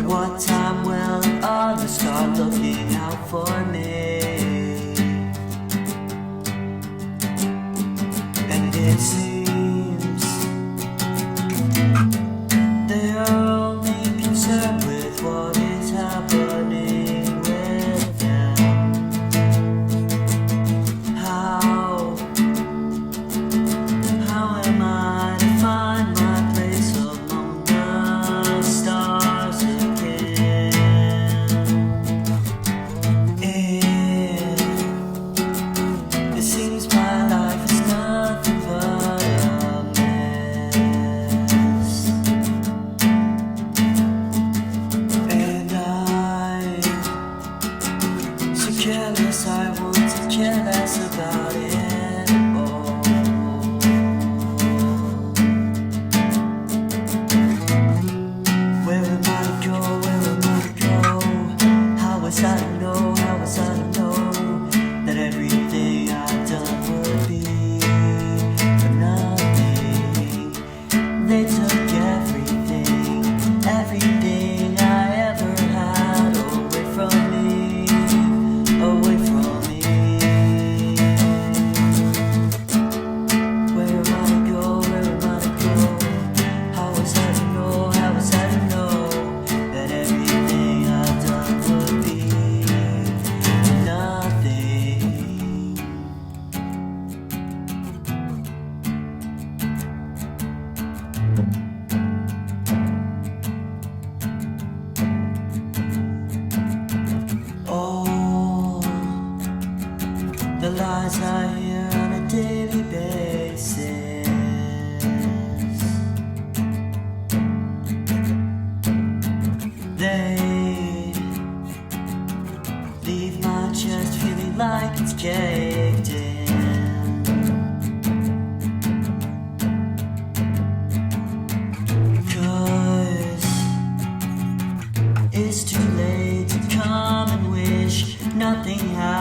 what time will others start looking out for me? And it seems they are only concerned with what is happening with them. How am I to find my place among the stars again? It seems my life is nothing but a mess, and I'm so careless, I want to care less about it all. Where am I to go? Where am I to go? How was I to know? How was I to know that everything I've done would be for nothing? They took everything, everything I ever had away from me, away from me. Where am I to go? Where am I to go? How was I to know? How was I to know that everything I've done would be nothing? Oh, the lies I hear on a daily basis, they leave my chest feeling like it's caved in. 'Cause it's too late to come and wish nothing happened.